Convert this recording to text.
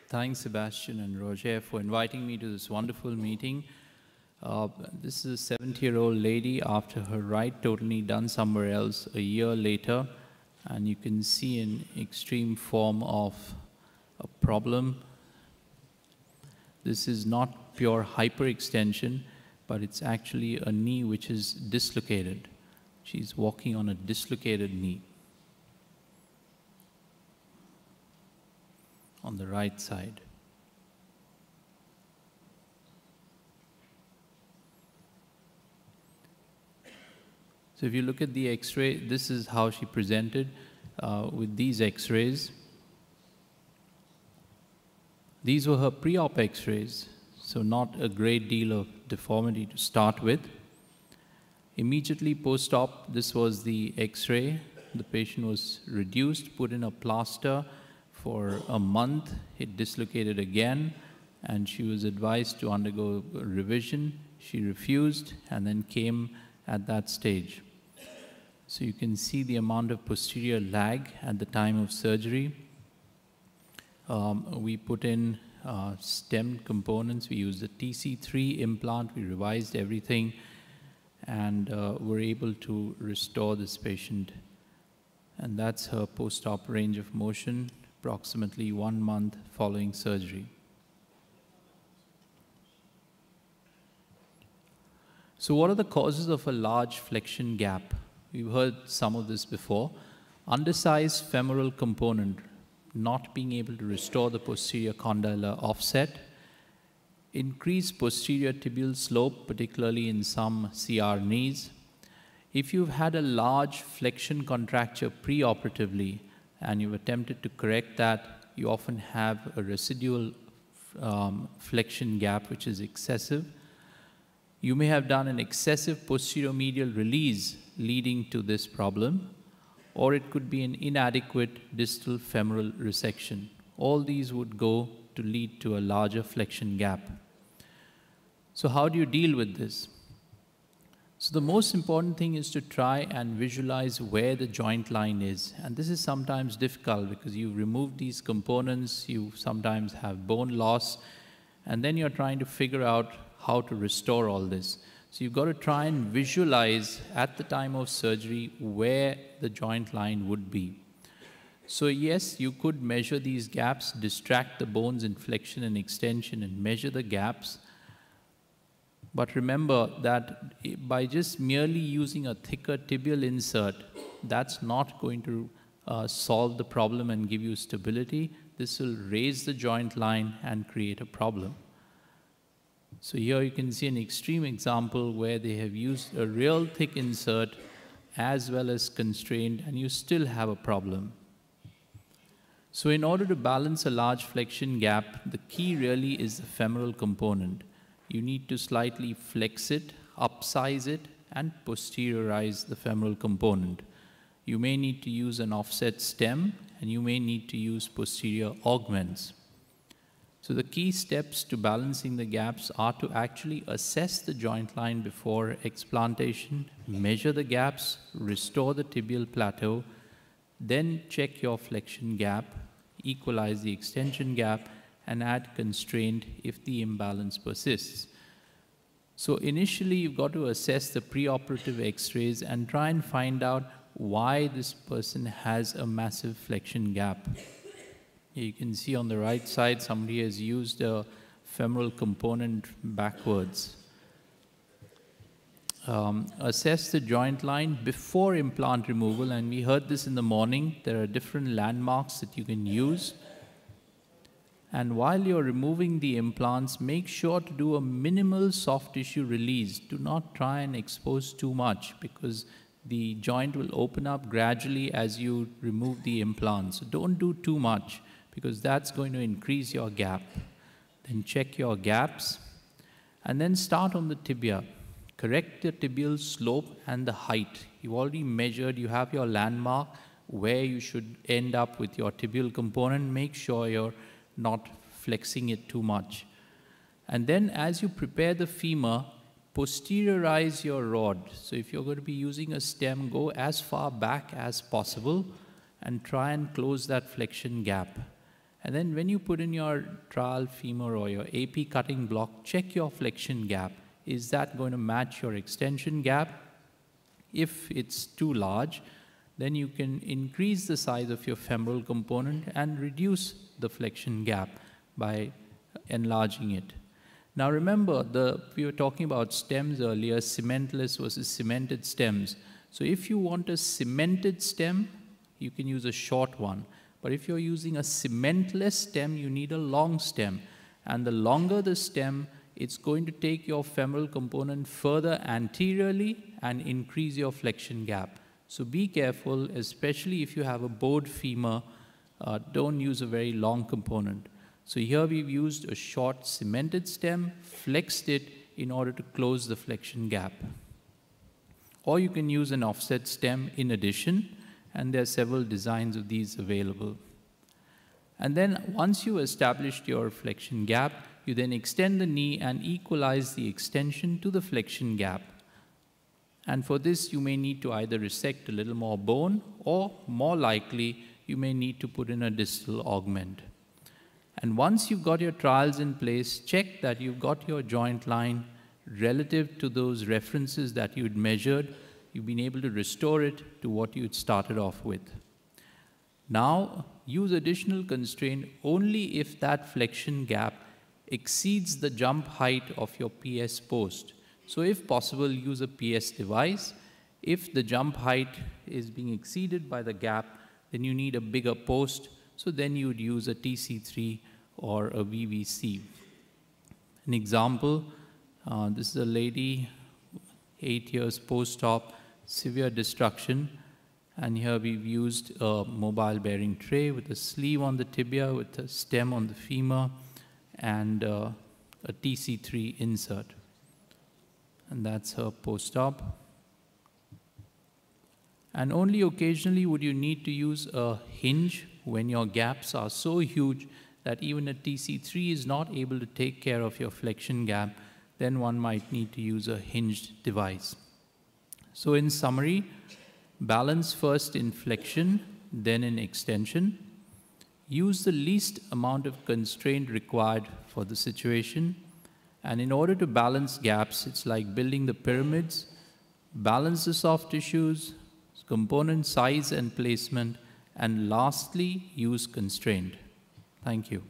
Thanks, Sebastian and Roger, for inviting me to this wonderful meeting. This is a 70-year-old lady after her right total knee done somewhere else a year later, and you can see an extreme form of a problem. This is not pure hyperextension, but it's actually a knee which is dislocated. She's walking on a dislocated knee on the right side. So if you look at the X-ray, this is how she presented with these X-rays. These were her pre-op X-rays, so not a great deal of deformity to start with. Immediately post-op, this was the X-ray. The patient was reduced, put in a plaster. For a month, it dislocated again, and she was advised to undergo a revision. She refused and then came at that stage. So you can see the amount of posterior lag at the time of surgery. We put in stemmed components. We used the TC3 implant. We revised everything, and were able to restore this patient. And that's her post-op range of motion, approximately 1 month following surgery. So what are the causes of a large flexion gap? We've heard some of this before. Undersized femoral component, not being able to restore the posterior condylar offset. Increased posterior tibial slope, particularly in some CR knees. If you've had a large flexion contracture preoperatively and you've attempted to correct that, you often have a residual flexion gap which is excessive. You may have done an excessive posterior medial release leading to this problem, or it could be an inadequate distal femoral resection. All these would go to lead to a larger flexion gap. So how do you deal with this? So the most important thing is to try and visualize where the joint line is. And this is sometimes difficult because you remove these components, you sometimes have bone loss, and then you're trying to figure out how to restore all this. So you've got to try and visualize at the time of surgery where the joint line would be. So yes, you could measure these gaps, distract the bones in flexion and extension and measure the gaps. But remember that by just merely using a thicker tibial insert, that's not going to solve the problem and give you stability. This will raise the joint line and create a problem. So here you can see an extreme example where they have used a real thick insert as well as constrained, and you still have a problem. So in order to balance a large flexion gap, the key really is the femoral component. You need to slightly flex it, upsize it, and posteriorize the femoral component. You may need to use an offset stem, and you may need to use posterior augments. So the key steps to balancing the gaps are to actually assess the joint line before explantation, measure the gaps, restore the tibial plateau, then check your flexion gap, equalize the extension gap, and add constraint if the imbalance persists. So initially you've got to assess the preoperative X-rays and try and find out why this person has a massive flexion gap. You can see on the right side, somebody has used a femoral component backwards. Assess the joint line before implant removal, and we heard this in the morning. There are different landmarks that you can use. And while you're removing the implants, make sure to do a minimal soft tissue release. Do not try and expose too much because the joint will open up gradually as you remove the implants. So don't do too much, because that's going to increase your gap. Then check your gaps, and then start on the tibia. Correct the tibial slope and the height. You've already measured, you have your landmark where you should end up with your tibial component. Make sure you're not flexing it too much. And then as you prepare the femur, posteriorize your rod. So if you're going to be using a stem, go as far back as possible and try and close that flexion gap. And then when you put in your trial femur or your AP cutting block, check your flexion gap. Is that going to match your extension gap? If it's too large, then you can increase the size of your femoral component and reduce the flexion gap by enlarging it. Now remember, we were talking about stems earlier, cementless versus cemented stems. So if you want a cemented stem, you can use a short one. But if you're using a cementless stem, you need a long stem. And the longer the stem, it's going to take your femoral component further anteriorly and increase your flexion gap. So be careful, especially if you have a bowed femur, don't use a very long component. So here we've used a short cemented stem, flexed it in order to close the flexion gap. Or you can use an offset stem in addition, and there are several designs of these available. And then once you established your flexion gap, you then extend the knee and equalize the extension to the flexion gap. And for this, you may need to either resect a little more bone, or more likely, you may need to put in a distal augment. And once you've got your trials in place, check that you've got your joint line relative to those references that you'd measured. You've been able to restore it to what you'd started off with. Now, use additional constraint only if that flexion gap exceeds the jump height of your PS post. So if possible, use a PS device. If the jump height is being exceeded by the gap, then you need a bigger post. So then you would use a TC3 or a VVC. An example, this is a lady, 8 years post-op, severe destruction. And here we've used a mobile bearing tray with a sleeve on the tibia, with a stem on the femur, and a TC3 insert. And that's her post-op. And only occasionally would you need to use a hinge when your gaps are so huge that even a TC3 is not able to take care of your flexion gap. Then one might need to use a hinged device. So in summary, balance first in flexion, then in extension. Use the least amount of constraint required for the situation. And in order to balance gaps, it's like building the pyramids. Balance the soft tissues, component size and placement, and lastly, use constraint. Thank you.